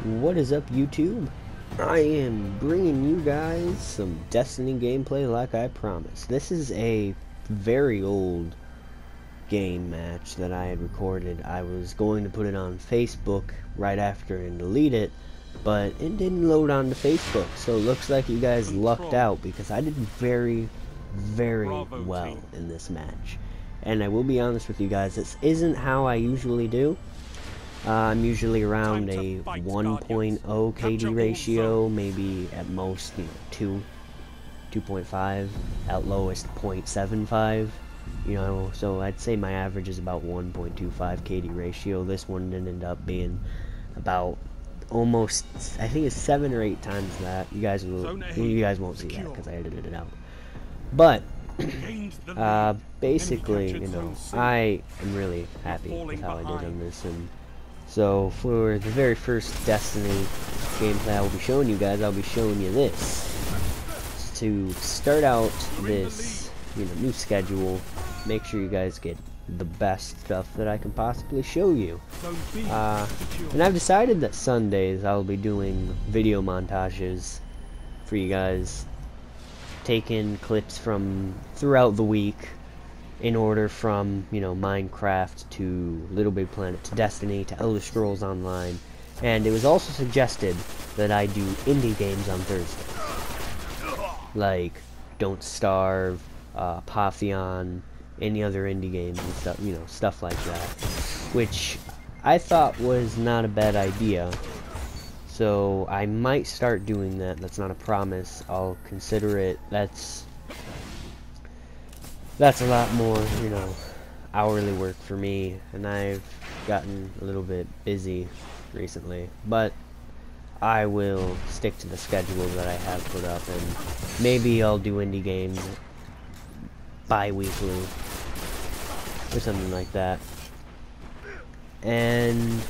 What is up, YouTube? I am bringing you guys some Destiny gameplay like I promised. This is a very old game match that I had recorded. I was going to put it on Facebook right after and delete it, but it didn't load onto Facebook, so it looks like you guys lucked out because I did very well in this match. And I will be honest with you guys, this isn't how I usually do. I'm usually around a 1.0 KD ratio, maybe at most, 2.5, at lowest 0.75, so I'd say my average is about 1.25 KD ratio. This one did end up being about almost, I think it's 7 or 8 times that. You guys won't see that because I edited it out. But basically, I am really happy with how I did on this. And so for the very first Destiny gameplay I will be showing you guys, I'll be showing you this. To start out this, new schedule, make sure you guys get the best stuff that I can possibly show you. And I've decided that Sundays I'll be doing video montages for you guys, taking clips from throughout the week, in order from, Minecraft to Little Big Planet to Destiny to Elder Scrolls Online. And it was also suggested that I do indie games on Thursday, like Don't Starve, Apotheon, any other indie games and stuff, stuff like that, which I thought was not a bad idea. So I might start doing that. That's not a promise. I'll consider it. That's a lot more, hourly work for me, and I've gotten a little bit busy recently, but I will stick to the schedule that I have put up, and maybe I'll do indie games bi-weekly or something like that. And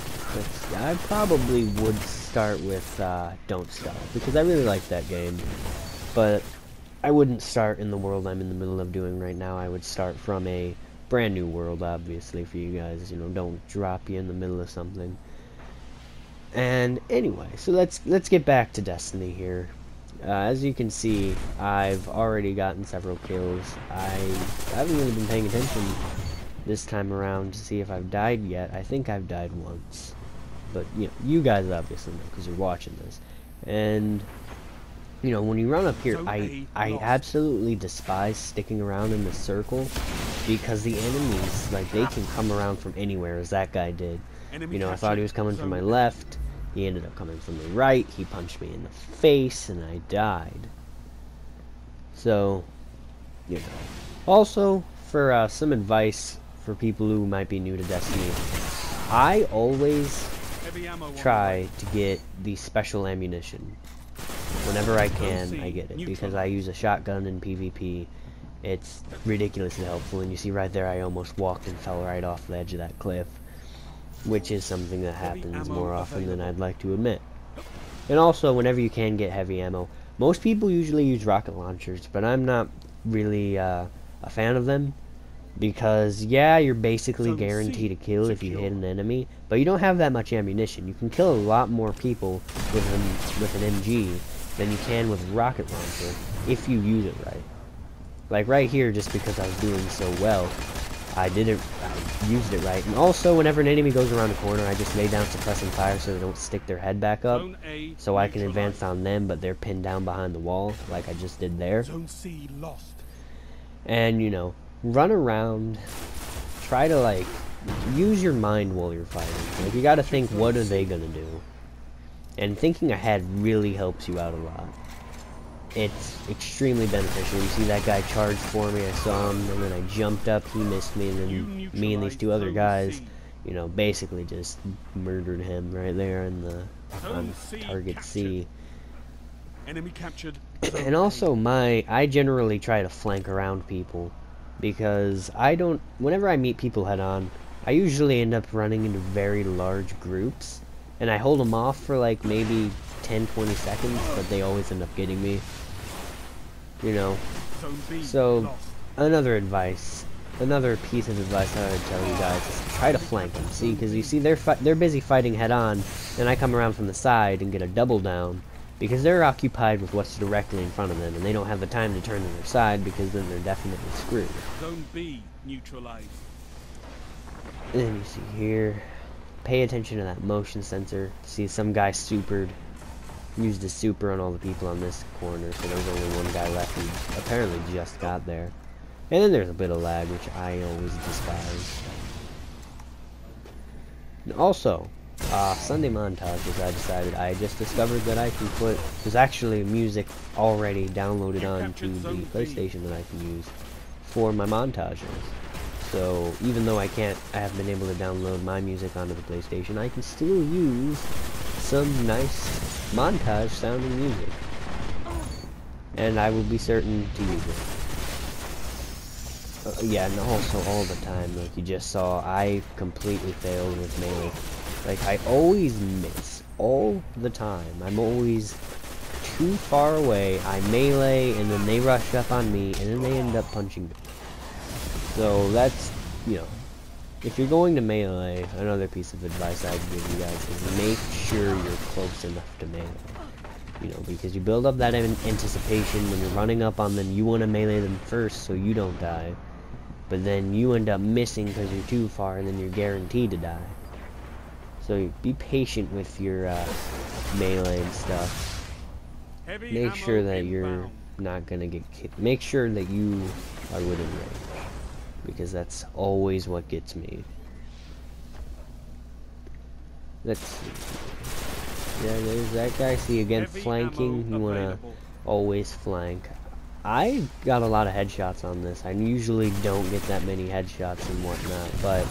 I probably would start with Don't Starve, because I really like that game, but I wouldn't start in the world I'm in the middle of doing right now. I would start from a brand new world, obviously, for you guys. Don't drop you in the middle of something. And anyway, so let's get back to Destiny here. As you can see, I've already gotten several kills. I haven't really been paying attention this time around to see if I've died yet. I think I've died once, but you guys obviously know because you're watching this. And when you run up here, I absolutely despise sticking around in the circle, because the enemies, they can come around from anywhere, as that guy did. I thought he was coming from my left, he ended up coming from the right, he punched me in the face, and I died. So, Also, for some advice for people who might be new to Destiny, I always try to get the special ammunition. Whenever I can, I get it, because I use a shotgun in PvP. It's ridiculously helpful, and you see right there I almost walked and fell right off the edge of that cliff, which is something that happens more often than I'd like to admit. And also, whenever you can get heavy ammo, most people usually use rocket launchers, but I'm not really a fan of them, because yeah, you're basically guaranteed a kill if you hit an enemy, but you don't have that much ammunition. You can kill a lot more people with an MG than you can with a rocket launcher if you use it right. Like right here, just because I was doing so well, I used it right. And also, whenever an enemy goes around a corner, I just lay down suppressing fire so they don't stick their head back up, so I can advance on them, but they're pinned down behind the wall, like I just did there. And run around, try to use your mind while you're fighting. You gotta think, what are they gonna do? And thinking ahead really helps you out a lot. It's extremely beneficial. You see that guy charged for me, I saw him, and then I jumped up, he missed me, and then me and these two other guys, basically just murdered him right there in on target C. Enemy captured. And also, I generally try to flank around people, because whenever I meet people head on, I usually end up running into very large groups, and I hold them off for maybe 10-20 seconds, but they always end up getting me. So another advice another piece of advice that I would tell you guys is try to flank them. See, because you see they're busy fighting head on, and I come around from the side and get a double down because they're occupied with what's directly in front of them, and they don't have the time to turn to their side because then they're definitely screwed. Zone B neutralized. And then you see here, pay attention to that motion sensor. See some guy supered, used his super on all the people on this corner, so there's only one guy left who apparently just got there. And then there's a bit of lag, which I always despise. And also, Sunday montages, I decided I just discovered that I can put, there's actually music already downloaded onto the PlayStation that I can use for my montages. So even though I haven't been able to download my music onto the PlayStation, I can still use some nice montage sounding music. And I will be certain to use it. Yeah, and also all the time, like you just saw, I completely failed with melee. Like, I always miss, all the time. I'm always too far away, I melee, and then they rush up on me, and then they end up punching me. So that's, you know, if you're going to melee, another piece of advice I'd give you guys is make sure you're close enough to melee. You know, because you build up that anticipation when you're running up on them, you want to melee them first so you don't die. But then you end up missing because you're too far, and then you're guaranteed to die. So be patient with your melee and stuff. Make sure that you're not gonna get kicked. Make sure that you are within range, because that's always what gets me. Let's see. Yeah, there's that guy. See, again, flanking. You wanna always flank. I got a lot of headshots on this. I usually don't get that many headshots and whatnot, but,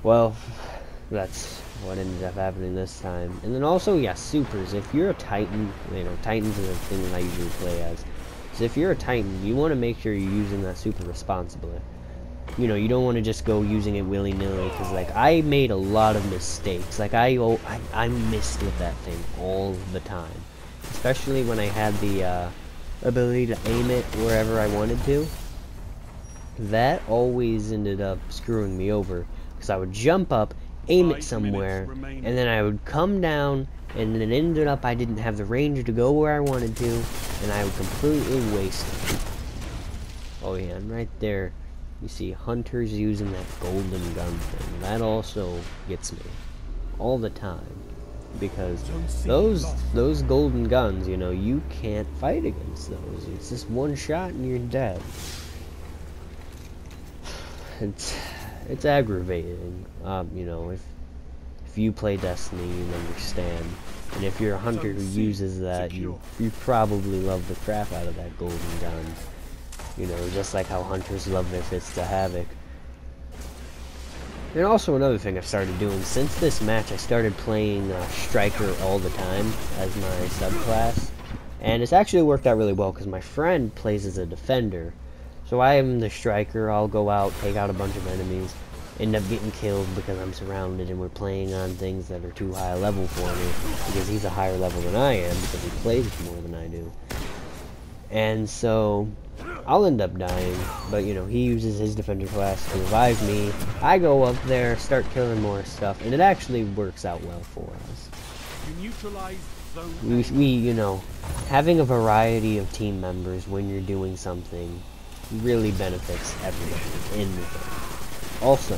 well, that's what ended up happening this time. And then also, yeah, supers. If you're a Titan, you know, Titans are the thing that I usually play as. So if you're a Titan, you want to make sure you're using that super responsibly. You know, you don't want to just go using it willy-nilly, because, like, I made a lot of mistakes. Like, I missed with that thing all the time. Especially when I had the, ability to aim it wherever I wanted to. That always ended up screwing me over, because I would jump up, aim it somewhere, and then I would come down, and then it ended up I didn't have the range to go where I wanted to, and I would completely waste it. Oh yeah, and right there, you see hunters using that golden gun thing. That also gets me all the time. Because those golden guns, you know, you can't fight against those. It's just one shot and you're dead. It's aggravating. You know, if you play Destiny, you understand. And if you're a hunter who uses that, you probably love the crap out of that golden gun. You know, just like how hunters love their Fists of Havoc. And also another thing I've started doing, since this match I started playing Striker all the time as my subclass. And it's actually worked out really well because my friend plays as a defender. So I am the Striker, I'll go out, take out a bunch of enemies, end up getting killed because I'm surrounded and we're playing on things that are too high a level for me. Because he's a higher level than I am because he plays more than I do. And so I'll end up dying, but you know, he uses his defender class to revive me. I go up there, start killing more stuff, and it actually works out well for us. We you know, having a variety of team members when you're doing something really benefits everybody in the game. Also,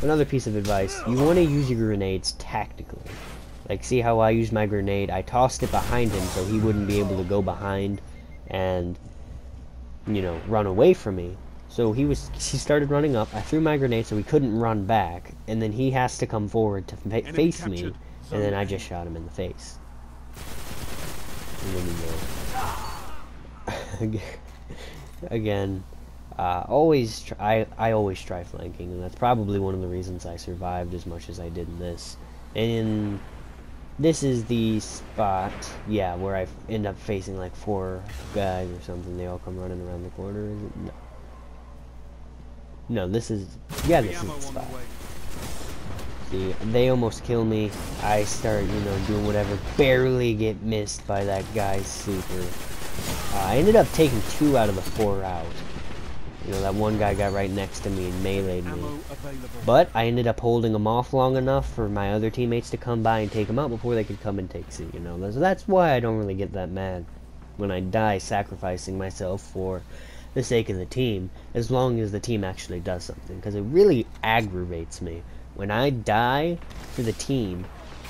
another piece of advice, you want to use your grenades tactically. Like, see how I used my grenade? I tossed it behind him so he wouldn't be able to go behind and, you know, run away from me. So he started running up, I threw my grenade so he couldn't run back, and then he has to come forward to face me, and then I just shot him in the face. And then, you know, again, I always try flanking, and that's probably one of the reasons I survived as much as I did in this. And this is the spot, yeah, where I end up facing like 4 guys or something. They all come running around the corner. Is it? No. No, this is, yeah, this is the spot. See, they almost kill me. I start, you know, doing whatever. Barely get missed by that guy's super. I ended up taking 2 out of the 4 out. You know, that one guy got right next to me and meleeed me. Ammo available. But I ended up holding him off long enough for my other teammates to come by and take him out before they could come and take C, you know. So that's why I don't really get that mad when I die sacrificing myself for the sake of the team, as long as the team actually does something. Because it really aggravates me when I die for the team.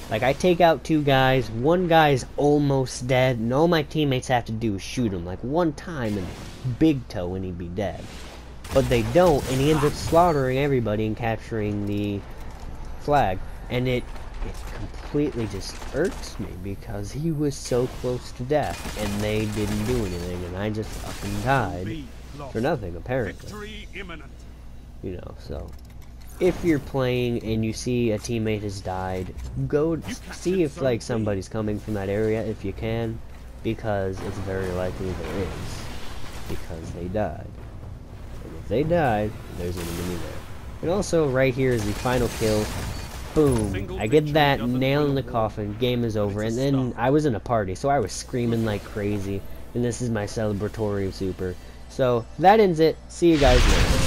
Like, I take out 2 guys, 1 guy's almost dead, and all my teammates have to do is shoot him, like, 1 time and big toe and he'd be dead. But they don't, and he ends up slaughtering everybody and capturing the flag. And it completely just irks me, because he was so close to death, and they didn't do anything, and I just fucking died for nothing, apparently. You know, so... if you're playing and you see a teammate has died, go see if like somebody's coming from that area if you can, because it's very likely there is, because they died. And if they died, there's an enemy there. And also right here is the final kill. Boom! I get that, nail in the coffin, game is over. And then I was in a party, so I was screaming like crazy, and this is my celebratory super. So that ends it. See you guys later.